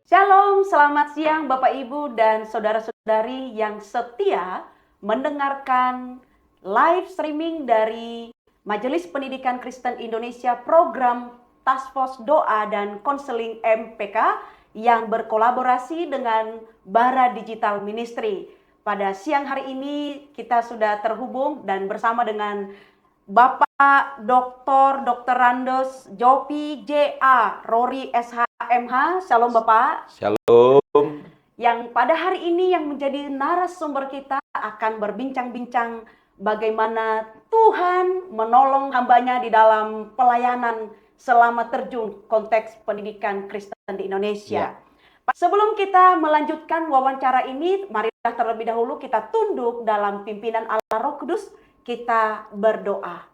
Shalom, selamat siang Bapak Ibu dan saudara-saudari yang setia mendengarkan live streaming dari Majelis Pendidikan Kristen Indonesia program Task Force Doa dan Konseling MPK yang berkolaborasi dengan Bara Digital Ministry. Pada siang hari ini kita sudah terhubung dan bersama dengan Bapak Dr. Randos Jopi J.A. Rory SHMH. Shalom Bapak. Shalom. Yang pada hari ini yang menjadi narasumber kita akan berbincang-bincang bagaimana Tuhan menolong hambanya di dalam pelayanan selama terjun konteks pendidikan Kristen di Indonesia. Sebelum kita melanjutkan wawancara ini, marilah terlebih dahulu kita tunduk dalam pimpinan Allah Roh Kudus. Kita berdoa.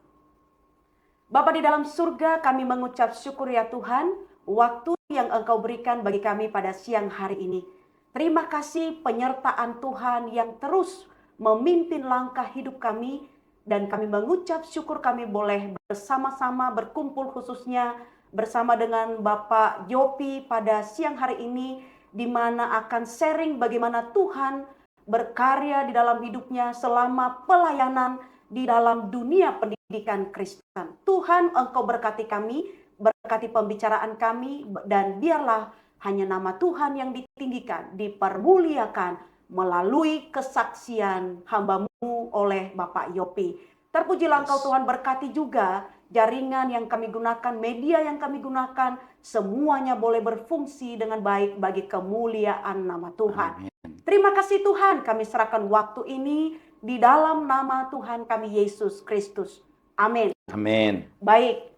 Bapa di dalam surga, kami mengucap syukur ya Tuhan, waktu yang Engkau berikan bagi kami pada siang hari ini. Terima kasih penyertaan Tuhan yang terus memimpin langkah hidup kami, dan kami mengucap syukur kami boleh bersama-sama berkumpul khususnya bersama dengan Bapak Jopi pada siang hari ini, di mana akan sharing bagaimana Tuhan berkarya di dalam hidupnya selama pelayanan di dalam dunia pendidikan Kristen. Tuhan, Engkau berkati kami, berkati pembicaraan kami, dan biarlah hanya nama Tuhan yang ditinggikan, dipermuliakan melalui kesaksian hamba-Mu oleh Bapak Yopi. Terpujilah Engkau Tuhan, berkati juga jaringan yang kami gunakan, media yang kami gunakan, semuanya boleh berfungsi dengan baik bagi kemuliaan nama Tuhan. Terima kasih Tuhan, kami serahkan waktu ini di dalam nama Tuhan kami Yesus Kristus. Amin. Amin. Baik.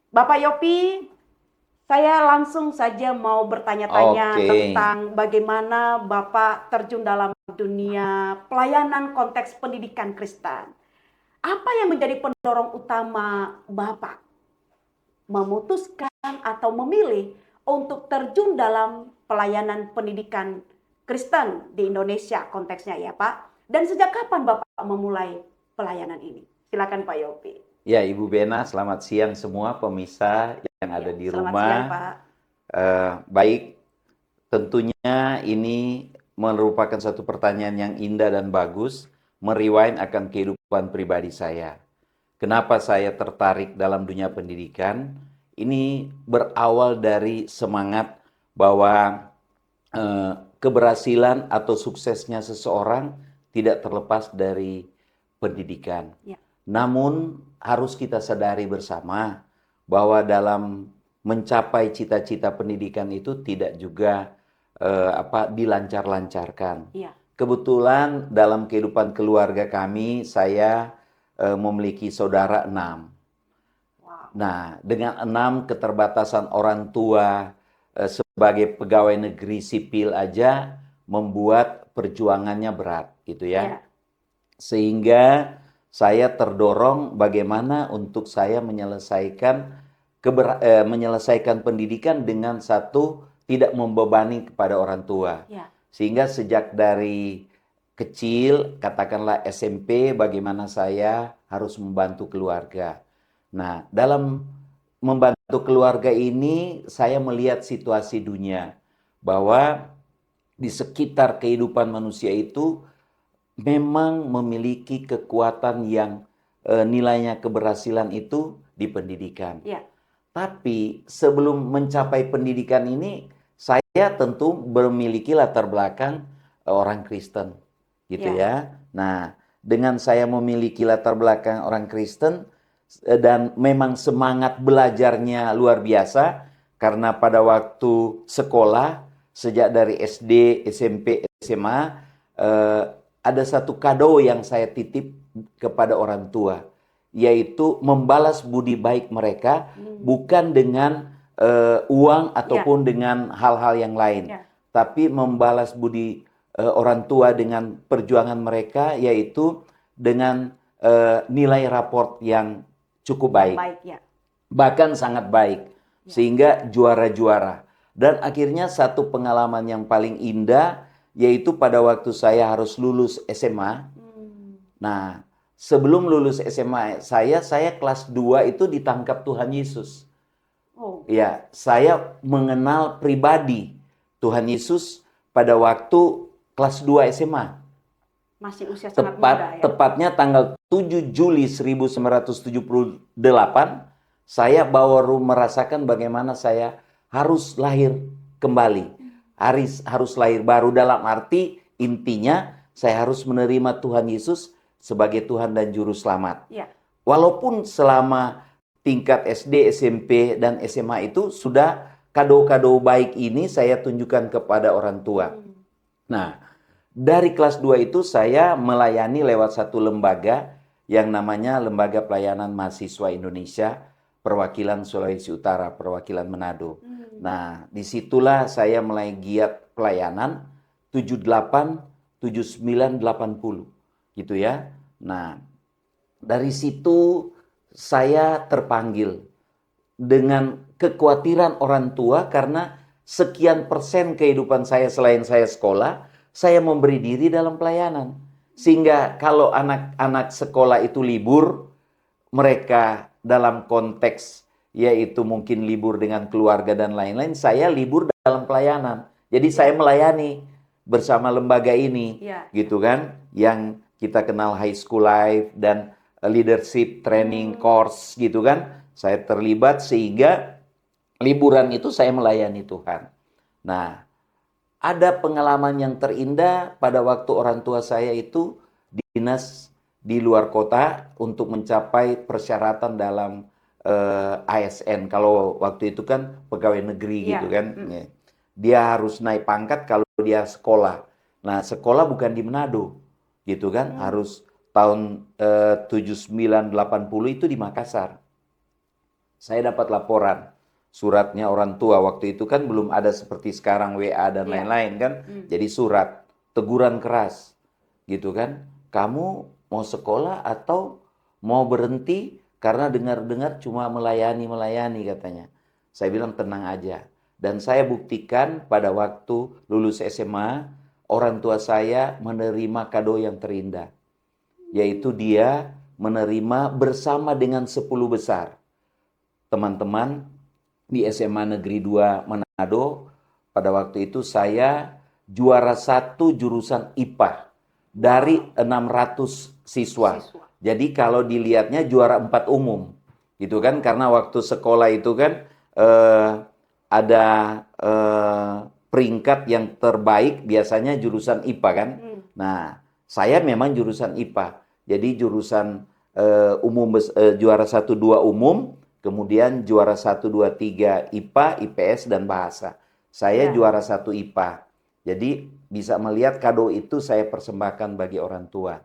Bapak Yopi, saya langsung saja mau bertanya-tanya tentang bagaimana Bapak terjun dalam dunia pelayanan konteks pendidikan Kristen. Apa yang menjadi pendorong utama Bapak memutuskan atau memilih untuk terjun dalam pelayanan pendidikan Kristen di Indonesia konteksnya ya Pak? Dan sejak kapan Bapak memulai pelayanan ini? Silakan Pak Yopi. Ya, Ibu Bena, selamat siang semua pemirsa yang ada di rumah. Selamat siang, Pak. Baik, tentunya ini merupakan satu pertanyaan yang indah dan bagus, merewind akan kehidupan pribadi saya. Kenapa saya tertarik dalam dunia pendidikan? Ini berawal dari semangat bahwa keberhasilan atau suksesnya seseorang tidak terlepas dari pendidikan. Ya. Namun harus kita sadari bersama bahwa dalam mencapai cita-cita pendidikan itu tidak juga dilancar-lancarkan. Ya. Kebetulan dalam kehidupan keluarga kami, saya memiliki saudara 6. Wow. Nah, dengan 6 keterbatasan orang tua sebagai pegawai negeri sipil aja membuat perjuangannya berat gitu ya. Sehingga saya terdorong bagaimana untuk saya menyelesaikan pendidikan dengan satu tidak membebani kepada orang tua. Sehingga sejak dari kecil, katakanlah SMP, bagaimana saya harus membantu keluarga. Nah, dalam membantu keluarga ini saya melihat situasi dunia bahwa di sekitar kehidupan manusia itu memang memiliki kekuatan yang nilainya keberhasilan itu di pendidikan. Ya. Tapi sebelum mencapai pendidikan ini, saya tentu memiliki latar belakang orang Kristen, gitu ya. Nah, dengan saya memiliki latar belakang orang Kristen dan memang semangat belajarnya luar biasa, karena pada waktu sekolah sejak dari SD, SMP, SMA ada satu kado yang saya titip kepada orang tua, yaitu membalas budi baik mereka bukan dengan uang ataupun dengan hal-hal yang lain, tapi membalas budi orang tua dengan perjuangan mereka, yaitu dengan nilai raport yang cukup baik, bahkan sangat baik, sehingga juara-juara. Dan akhirnya satu pengalaman yang paling indah yaitu pada waktu saya harus lulus SMA. Nah, sebelum lulus SMA saya kelas 2 itu ditangkap Tuhan Yesus. Ya, saya mengenal pribadi Tuhan Yesus pada waktu kelas 2 SMA. Masih usia sangat muda ya. Tepatnya tanggal 7 Juli 1978, saya baru merasakan bagaimana saya harus lahir kembali. Harus lahir baru, dalam arti intinya saya harus menerima Tuhan Yesus sebagai Tuhan dan Juru Selamat. Ya. Walaupun selama tingkat SD, SMP, dan SMA itu sudah kado-kado baik ini saya tunjukkan kepada orang tua. Nah, dari kelas 2 itu saya melayani lewat satu lembaga yang namanya Lembaga Pelayanan Mahasiswa Indonesia, Perwakilan Sulawesi Utara, Perwakilan Manado. Nah, disitulah saya mulai giat pelayanan 78, 79, 80 gitu ya. Nah, dari situ saya terpanggil dengan kekhawatiran orang tua karena sekian persen kehidupan saya selain saya sekolah, saya memberi diri dalam pelayanan. Sehingga kalau anak-anak sekolah itu libur, mereka dalam konteks yaitu mungkin libur dengan keluarga dan lain-lain, saya libur dalam pelayanan. Jadi saya melayani bersama lembaga ini, gitu kan, yang kita kenal High School Life dan Leadership Training Course gitu kan. Saya terlibat sehingga liburan itu saya melayani Tuhan. Nah, ada pengalaman yang terindah pada waktu orang tua saya itu dinas di luar kota untuk mencapai persyaratan dalam ASN. Kalau waktu itu kan pegawai negeri gitu kan. Dia harus naik pangkat kalau dia sekolah. Nah, sekolah bukan di Manado gitu kan. Harus tahun 79-80 itu di Makassar. Saya dapat laporan, suratnya orang tua. Waktu itu kan belum ada seperti sekarang WA dan lain-lain kan. Jadi surat, teguran keras gitu kan. Kamu mau sekolah atau mau berhenti karena dengar-dengar cuma melayani katanya. Saya bilang tenang aja. Dan saya buktikan pada waktu lulus SMA, orang tua saya menerima kado yang terindah. Yaitu dia menerima bersama dengan 10 besar teman-teman di SMA Negeri 2 Manado. Pada waktu itu saya juara 1 jurusan IPA dari 600 siswa. Jadi kalau dilihatnya juara 4 umum gitu kan, karena waktu sekolah itu kan ada peringkat yang terbaik biasanya jurusan IPA kan. Nah, saya memang jurusan IPA. Jadi jurusan juara 1, 2 umum, kemudian juara 1, 2, 3 IPA, IPS, dan bahasa. Saya juara 1 IPA. Jadi bisa melihat kado itu saya persembahkan bagi orang tua.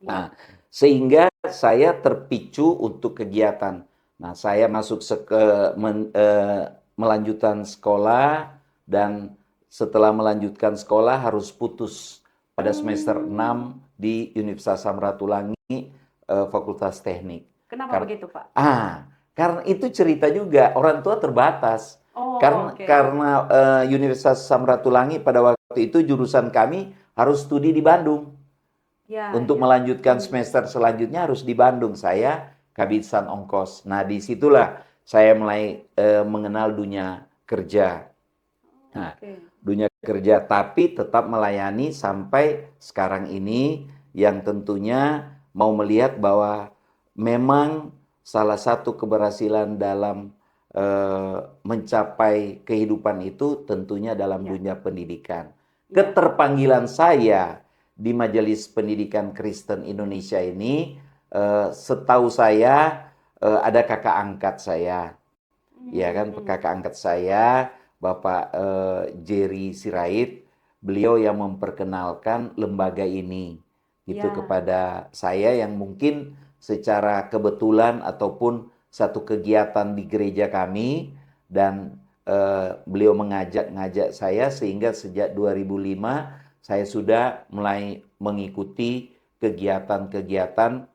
Nah, sehingga saya terpicu untuk kegiatan. Nah, saya masuk melanjutkan sekolah, dan setelah melanjutkan sekolah harus putus pada semester 6 di Universitas Samratulangi, Fakultas Teknik. Kenapa begitu, Pak? Karena itu cerita juga, orang tua terbatas. Karena Universitas Samratulangi pada waktu itu jurusan kami harus studi di Bandung. Untuk melanjutkan semester selanjutnya harus di Bandung. Saya kehabisan ongkos. Nah, disitulah saya mulai mengenal dunia kerja. Nah, dunia kerja, tapi tetap melayani sampai sekarang ini, yang tentunya mau melihat bahwa memang salah satu keberhasilan dalam mencapai kehidupan itu tentunya dalam dunia pendidikan. Keterpanggilan saya di Majelis Pendidikan Kristen Indonesia ini, setahu saya ada kakak angkat saya, ya kan, kakak angkat saya, Bapak Jerry Sirait, beliau yang memperkenalkan lembaga ini gitu kepada saya, yang mungkin secara kebetulan ataupun satu kegiatan di gereja kami, dan beliau mengajak saya, sehingga sejak 2005 saya sudah mulai mengikuti kegiatan-kegiatan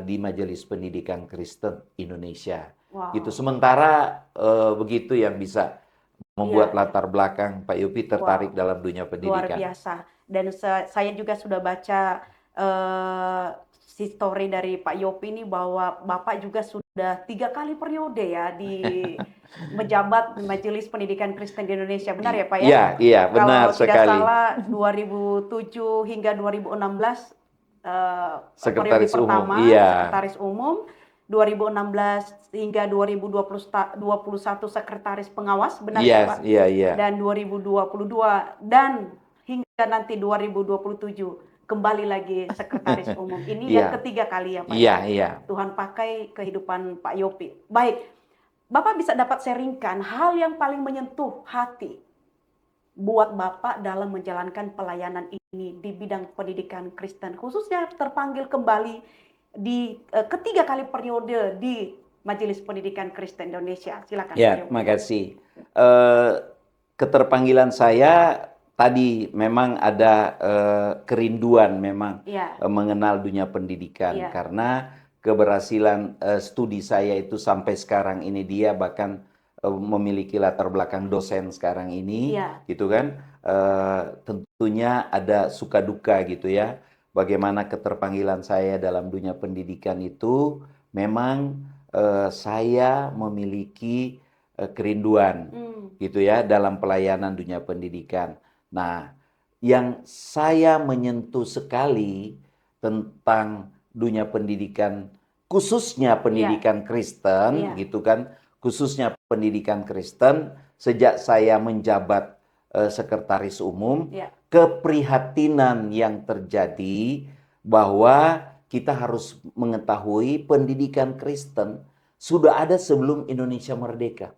di Majelis Pendidikan Kristen Indonesia. Gitu. Sementara begitu yang bisa membuat Iya, iya. latar belakang Pak Yopi tertarik Wow, dalam dunia luar pendidikan. biasa. Dan saya juga sudah baca eh, story dari Pak Yopi ini bahwa Bapak juga sudah 3 kali periode ya di menjabat Majelis Pendidikan Kristen di Indonesia. Benar ya Pak ya? Iya, iya, benar Kalau tidak sekali. salah 2007 hingga 2016 periode Sekretaris umum, pertama iya. sekretaris umum, 2016 hingga 2021 sekretaris pengawas, benar Iya, ya Pak? iya, iya. Dan 2022 dan hingga nanti 2027 kembali lagi sekretaris umum. Ini yang Iya, ketiga kali ya Pak ya. iya, iya. Tuhan pakai kehidupan Pak Yopi. Baik, Bapak bisa dapat sharingkan hal yang paling menyentuh hati buat Bapak dalam menjalankan pelayanan ini di bidang pendidikan Kristen, khususnya terpanggil kembali di ketiga kali periode di Majelis Pendidikan Kristen Indonesia. Silakan Pak Ya, Yopi. terima kasih. Eh, Keterpanggilan saya tadi memang ada kerinduan memang Ya, mengenal dunia pendidikan ya, karena keberhasilan studi saya itu sampai sekarang ini dia bahkan memiliki latar belakang dosen sekarang ini, ya, gitu kan? Tentunya ada suka duka gitu ya. Bagaimana keterpanggilan saya dalam dunia pendidikan itu memang saya memiliki kerinduan gitu ya dalam pelayanan dunia pendidikan. Nah, yang saya menyentuh sekali tentang dunia pendidikan khususnya ya, pendidikan Kristen ya, gitu kan, khususnya pendidikan Kristen sejak saya menjabat sekretaris umum, ya. keprihatinan yang terjadi bahwa kita harus mengetahui pendidikan Kristen sudah ada sebelum Indonesia merdeka.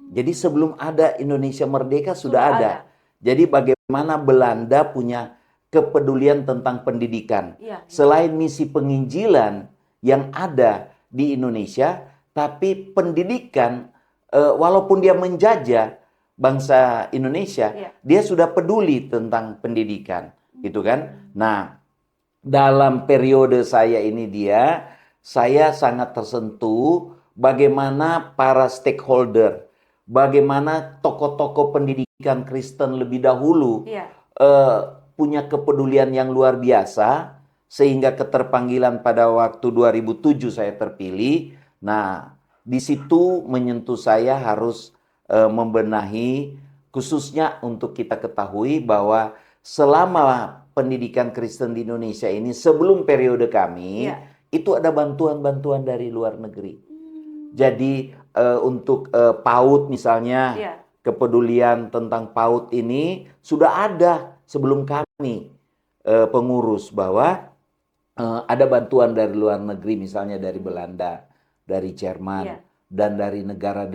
Jadi sebelum ada Indonesia merdeka sudah Sudah ada. ada. Jadi bagaimana Belanda punya kepedulian tentang pendidikan. Ya, ya. Selain misi penginjilan yang ada di Indonesia, tapi pendidikan walaupun dia menjajah bangsa Indonesia, Ya. dia sudah peduli tentang pendidikan, gitu kan? Nah, dalam periode saya ini saya sangat tersentuh bagaimana para stakeholder, bagaimana tokoh-tokoh pendidikan Kristen lebih dahulu Ya. eh, punya kepedulian yang luar biasa sehingga keterpanggilan pada waktu 2007 saya terpilih. Nah, di situ menyentuh saya harus membenahi khususnya untuk kita ketahui bahwa selama pendidikan Kristen di Indonesia ini sebelum periode kami Ya. itu ada bantuan-bantuan dari luar negeri. Jadi untuk PAUD misalnya, Ya. kepedulian tentang PAUD ini sudah ada sebelum kami pengurus bahwa ada bantuan dari luar negeri misalnya dari Belanda, dari Jerman, Ya. dan dari negara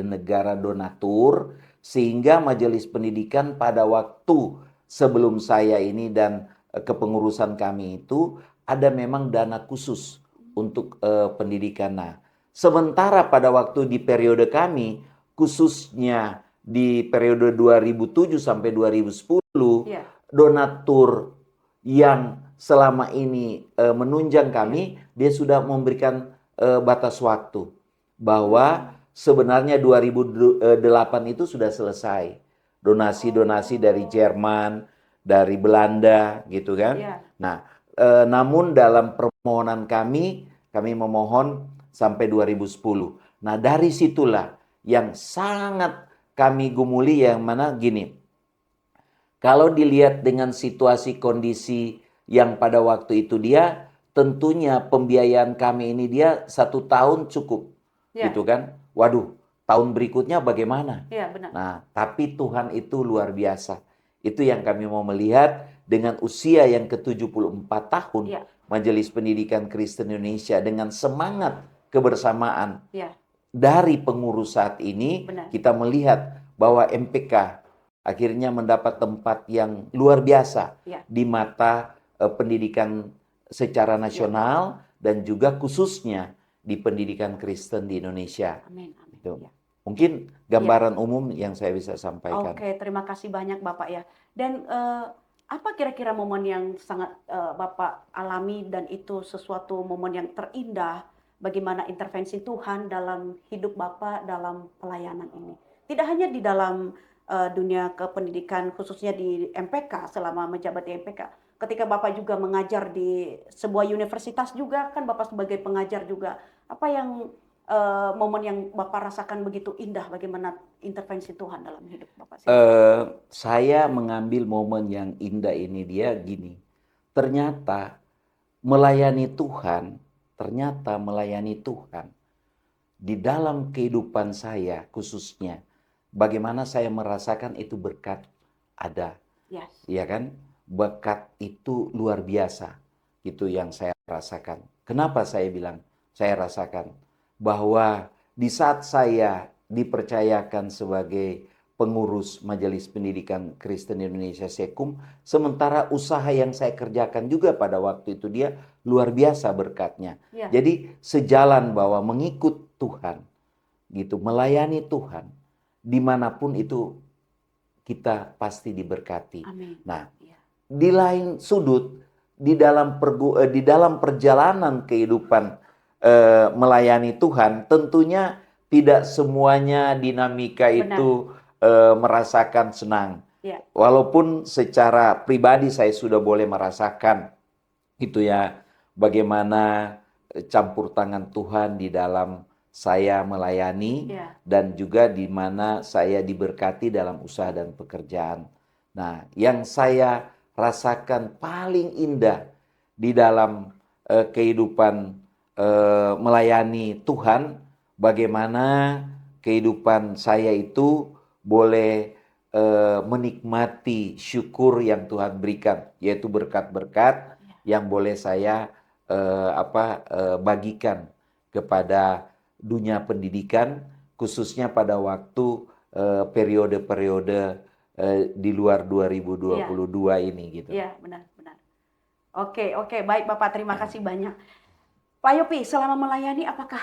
donatur sehingga majelis pendidikan pada waktu sebelum saya ini dan kepengurusan kami itu ada memang dana khusus untuk pendidikan. Nah, sementara pada waktu di periode kami khususnya di periode 2007 sampai 2010 Ya. donatur yang selama ini menunjang kami, dia sudah memberikan batas waktu bahwa sebenarnya 2008 itu sudah selesai. Donasi-donasi dari Jerman, dari Belanda gitu kan. Ya. Nah, namun dalam permohonan kami memohon sampai 2010. Nah, dari situlah yang sangat kami gumuli yang mana gini. Kalau dilihat dengan situasi kondisi yang pada waktu itu dia, tentunya pembiayaan kami ini dia 1 tahun cukup, Ya. gitu kan? Waduh, tahun berikutnya bagaimana? Ya, benar. Nah, tapi Tuhan itu luar biasa. Itu yang kami mau melihat dengan usia yang ke-74 tahun, Ya. Majelis Pendidikan Kristen Indonesia dengan semangat kebersamaan Ya. dari pengurus saat ini, Benar. kita melihat bahwa MPK akhirnya mendapat tempat yang luar biasa Ya. di mata pendidikan secara nasional dan juga khususnya di pendidikan Kristen di Indonesia. Amin, amin. Itu. Ya. Mungkin gambaran umum yang saya bisa sampaikan. Oke, terima kasih banyak Bapak ya. Dan apa kira-kira momen yang sangat Bapak alami dan itu sesuatu momen yang terindah bagaimana intervensi Tuhan dalam hidup Bapak dalam pelayanan ini? tidak hanya di dalam dunia kependidikan khususnya di MPK selama menjabat di MPK. Ketika Bapak juga mengajar di sebuah universitas juga kan Bapak sebagai pengajar juga. Apa yang momen yang Bapak rasakan begitu indah, bagaimana intervensi Tuhan dalam hidup Bapak? Saya mengambil momen yang indah ini dia gini. Ternyata melayani Tuhan, di dalam kehidupan saya khususnya, bagaimana saya merasakan itu berkat ada. Yes. Ya kan? Berkat itu luar biasa. Itu yang saya rasakan. Kenapa saya bilang saya rasakan? Bahwa di saat saya dipercayakan sebagai pengurus Majelis Pendidikan Kristen Indonesia Sekum, sementara usaha yang saya kerjakan juga pada waktu itu dia luar biasa berkatnya. Yeah. Jadi sejalan bahwa mengikut Tuhan, gitu, melayani Tuhan, dimanapun itu kita pasti diberkati. Amin. Nah, di lain sudut, di dalam perjalanan kehidupan melayani Tuhan, tentunya tidak semuanya dinamika itu merasakan senang. Yeah. Walaupun secara pribadi saya sudah boleh merasakan itu ya, bagaimana campur tangan Tuhan di dalam saya melayani dan juga di mana saya diberkati dalam usaha dan pekerjaan. Nah, yang saya rasakan paling indah di dalam kehidupan melayani Tuhan, bagaimana kehidupan saya itu boleh menikmati syukur yang Tuhan berikan, yaitu berkat-berkat yang boleh saya bagikan kepada dunia pendidikan, khususnya pada waktu periode-periode di luar 2022 ini gitu. Iya, benar. Oke, baik Bapak, terima kasih banyak. Pak Yopi, selama melayani apakah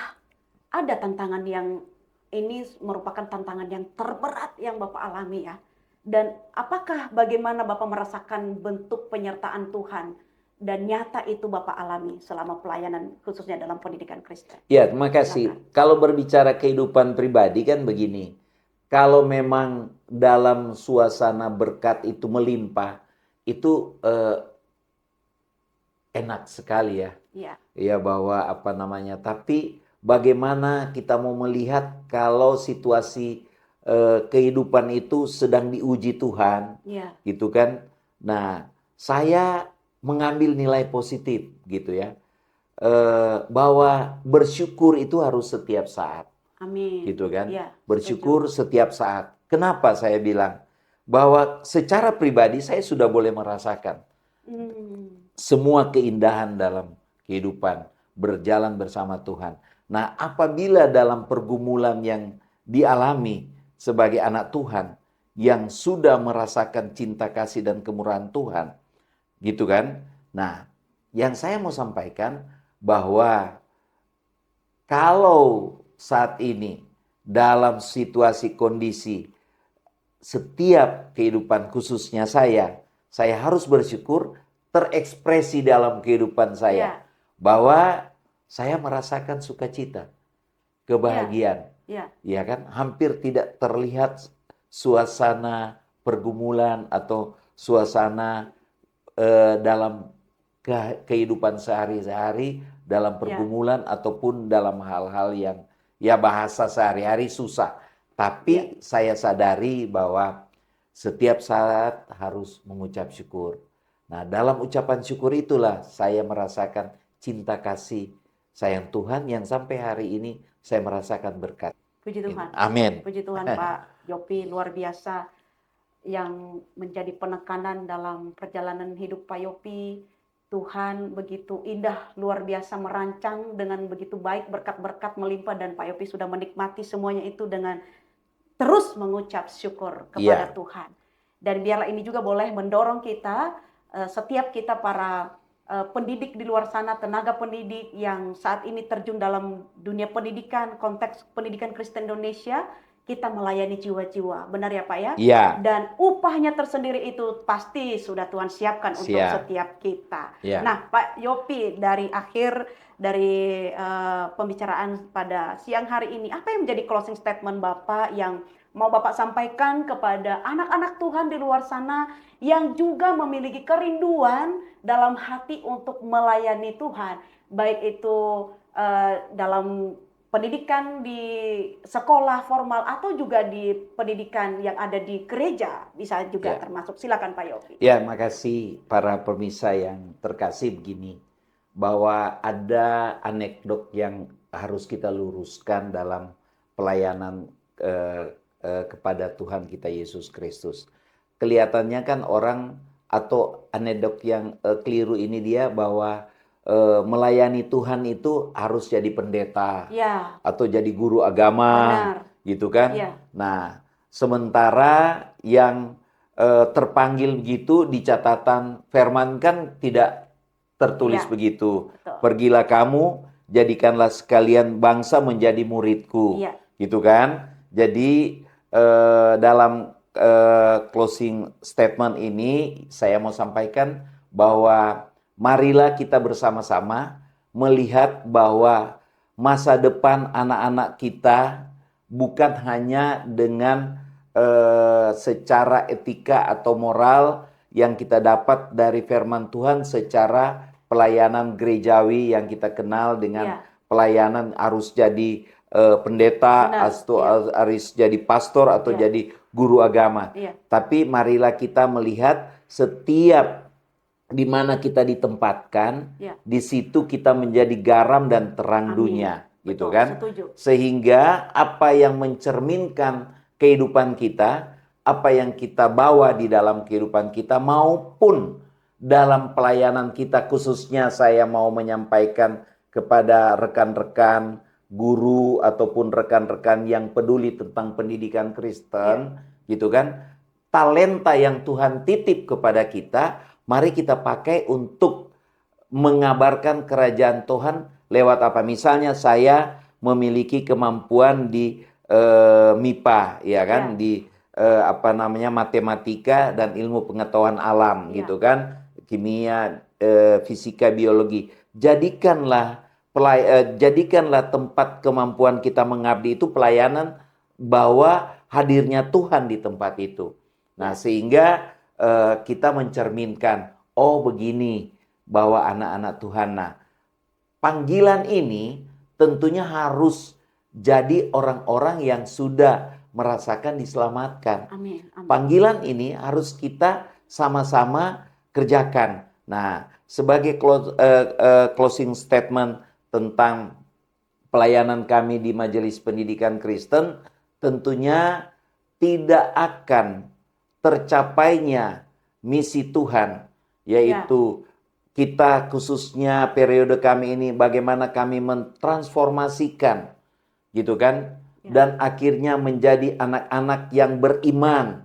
ada tantangan yang ini merupakan tantangan yang terberat yang Bapak alami ya? Dan apakah bagaimana Bapak merasakan bentuk penyertaan Tuhan dan nyata itu Bapak alami selama pelayanan khususnya dalam pendidikan Kristen? Ya, terima kasih. Kalau berbicara kehidupan pribadi kan begini. Kalau memang dalam suasana berkat itu melimpah, itu enak sekali ya. Iya. Ya, bahwa tapi bagaimana kita mau melihat kalau situasi kehidupan itu sedang diuji Tuhan, gitu kan? Nah, saya mengambil nilai positif gitu ya, bahwa bersyukur itu harus setiap saat. Amin. Gitu kan? Ya, bersyukur setiap saat. Kenapa saya bilang bahwa secara pribadi saya sudah boleh merasakan semua keindahan dalam kehidupan berjalan bersama Tuhan. Nah, apabila dalam pergumulan yang dialami sebagai anak Tuhan yang sudah merasakan cinta kasih dan kemurahan Tuhan, gitu kan? Nah, yang saya mau sampaikan bahwa kalau saat ini dalam situasi kondisi setiap kehidupan khususnya saya harus bersyukur terekspresi dalam kehidupan saya bahwa saya merasakan sukacita, kebahagiaan. Ya kan? Hampir tidak terlihat suasana pergumulan atau suasana dalam kehidupan sehari-hari, dalam pergumulan ataupun dalam hal-hal yang ya bahasa sehari-hari susah. Tapi saya sadari bahwa setiap saat harus mengucap syukur. Nah, dalam ucapan syukur itulah saya merasakan cinta kasih sayang Tuhan yang sampai hari ini saya merasakan berkat. Puji Tuhan. Amin. Puji Tuhan Pak Yopi, luar biasa yang menjadi penekanan dalam perjalanan hidup Pak Yopi. Tuhan begitu indah, luar biasa merancang dengan begitu baik, berkat-berkat melimpah dan Pak Yopi sudah menikmati semuanya itu dengan terus mengucap syukur kepada Tuhan. Dan biarlah ini juga boleh mendorong kita, setiap kita para pendidik di luar sana, tenaga pendidik yang saat ini terjun dalam dunia pendidikan, konteks pendidikan Kristen Indonesia, kita melayani jiwa-jiwa. Benar ya Pak ya? Iya. Dan upahnya tersendiri itu pasti sudah Tuhan siapkan untuk setiap kita. Nah Pak Yopi, dari akhir dari pembicaraan pada siang hari ini, apa yang menjadi closing statement Bapak yang mau Bapak sampaikan kepada anak-anak Tuhan di luar sana yang juga memiliki kerinduan dalam hati untuk melayani Tuhan, baik itu dalam pendidikan di sekolah formal atau juga di pendidikan yang ada di gereja, bisa juga termasuk. Silakan Pak Yofi. Ya, makasih para pemirsa yang terkasih begini, bahwa ada anekdot yang harus kita luruskan dalam pelayanan kepada Tuhan kita Yesus Kristus. Kelihatannya kan orang atau anekdot yang keliru ini dia bahwa melayani Tuhan itu harus jadi pendeta atau jadi guru agama, gitu kan? Nah, sementara yang terpanggil begitu di catatan firman kan tidak tertulis begitu. Betul. Pergilah kamu, jadikanlah sekalian bangsa menjadi muridku, gitu kan? Jadi dalam closing statement ini saya mau sampaikan bahwa marilah kita bersama-sama melihat bahwa masa depan anak-anak kita bukan hanya dengan secara etika atau moral yang kita dapat dari firman Tuhan secara pelayanan gerejawi yang kita kenal dengan pelayanan harus jadi pendeta, harus jadi pastor atau jadi guru agama. Tapi marilah kita melihat setiap di mana kita ditempatkan, di situ kita menjadi garam dan terang dunia, gitu kan? Setuju. Sehingga apa yang mencerminkan kehidupan kita, apa yang kita bawa di dalam kehidupan kita maupun dalam pelayanan kita, khususnya saya mau menyampaikan kepada rekan-rekan guru ataupun rekan-rekan yang peduli tentang pendidikan Kristen, gitu kan? Talenta yang Tuhan titip kepada kita, mari kita pakai untuk mengabarkan kerajaan Tuhan lewat apa? Misalnya saya memiliki kemampuan di MIPA, ya kan? Di matematika dan ilmu pengetahuan alam, gitu kan? Kimia, fisika, biologi. Jadikanlah tempat kemampuan kita mengabdi itu pelayanan, bahwa hadirnya Tuhan di tempat itu. Nah, sehingga kita mencerminkan, oh begini, bahwa anak-anak Tuhan. Nah, panggilan ini tentunya harus jadi orang-orang yang sudah merasakan diselamatkan. Amin. Panggilan ini harus kita sama-sama kerjakan. Nah, sebagai closing statement tentang pelayanan kami di Majelis Pendidikan Kristen, tentunya tidak akan tercapainya misi Tuhan, yaitu kita khususnya periode kami ini bagaimana kami mentransformasikan, gitu kan, dan akhirnya menjadi anak-anak yang beriman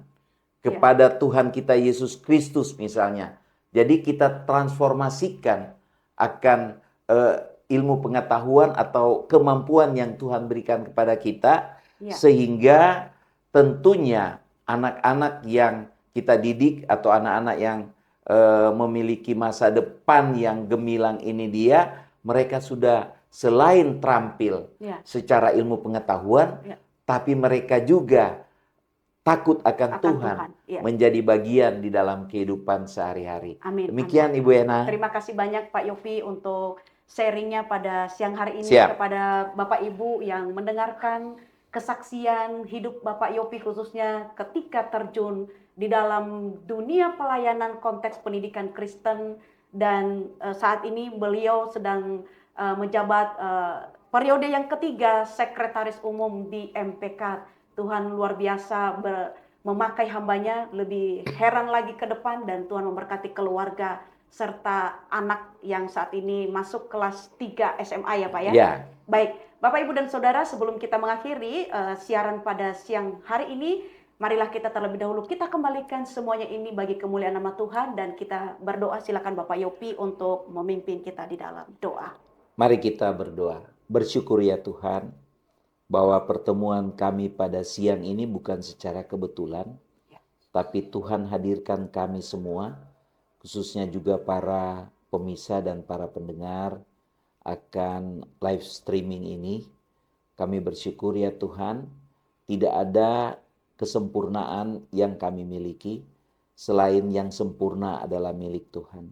kepada Tuhan kita Yesus Kristus misalnya. Jadi kita transformasikan akan ilmu pengetahuan atau kemampuan yang Tuhan berikan kepada kita, sehingga tentunya anak-anak yang kita didik atau anak-anak yang memiliki masa depan yang gemilang ini mereka sudah selain terampil secara ilmu pengetahuan, tapi mereka juga takut akan Tuhan, menjadi bagian di dalam kehidupan sehari-hari. Demikian Ibu Ena. Terima kasih banyak Pak Yofi untuk sharingnya pada siang hari ini. Kepada Bapak Ibu yang mendengarkan kesaksian hidup Bapak Yofi, khususnya ketika terjun di dalam dunia pelayanan konteks pendidikan Kristen, dan saat ini beliau sedang menjabat periode yang ketiga Sekretaris Umum di MPK. Tuhan luar biasa memakai hambanya, lebih heran lagi ke depan, dan Tuhan memberkati keluarga serta anak yang saat ini masuk kelas 3 SMA ya Pak ya? Baik, Bapak Ibu dan Saudara, sebelum kita mengakhiri siaran pada siang hari ini, marilah kita terlebih dahulu kita kembalikan semuanya ini bagi kemuliaan nama Tuhan, dan kita berdoa. Silakan Bapak Yopi untuk memimpin kita di dalam doa. Mari kita berdoa. Bersyukur ya Tuhan, bahwa pertemuan kami pada siang ini bukan secara kebetulan, tapi Tuhan hadirkan kami semua, khususnya juga para pemirsa dan para pendengar akan live streaming ini. Kami bersyukur ya Tuhan, tidak ada kesempurnaan yang kami miliki, selain yang sempurna adalah milik Tuhan.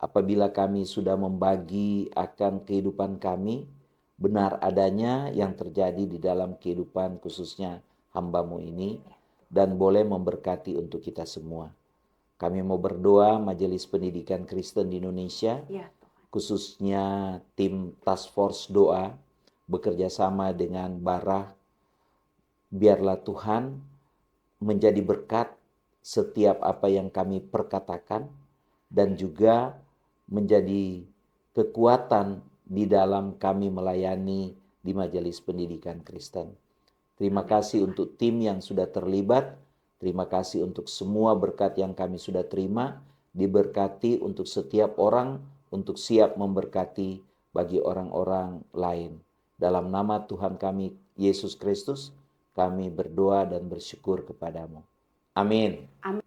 Apabila kami sudah membagi akan kehidupan kami, benar adanya yang terjadi di dalam kehidupan khususnya hamba-Mu ini, dan boleh memberkati untuk kita semua. Kami mau berdoa Majelis Pendidikan Kristen di Indonesia, khususnya tim Task Force Doa, bekerja sama dengan Barah. Biarlah Tuhan menjadi berkat setiap apa yang kami perkatakan, dan juga menjadi kekuatan di dalam kami melayani di Majelis Pendidikan Kristen. Terima kasih untuk tim yang sudah terlibat. Terima kasih untuk semua berkat yang kami sudah terima. Diberkati untuk setiap orang, untuk siap memberkati bagi orang-orang lain. Dalam nama Tuhan kami, Yesus Kristus, kami berdoa dan bersyukur kepadamu. Amin. Amin.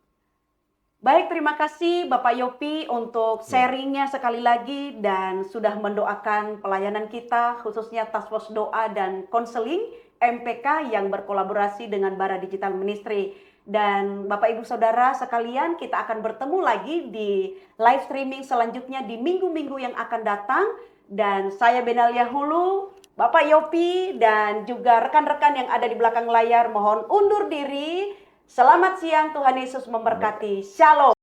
Baik, terima kasih Bapak Yopi untuk sharingnya sekali lagi dan sudah mendoakan pelayanan kita, khususnya Task Force Doa dan Konseling MPK yang berkolaborasi dengan Bara Digital Ministry. Dan Bapak Ibu Saudara sekalian, kita akan bertemu lagi di live streaming selanjutnya di minggu-minggu yang akan datang. Dan saya Benalia Hulu, Bapak Yopi, dan juga rekan-rekan yang ada di belakang layar mohon undur diri. Selamat siang, Tuhan Yesus memberkati. Shalom.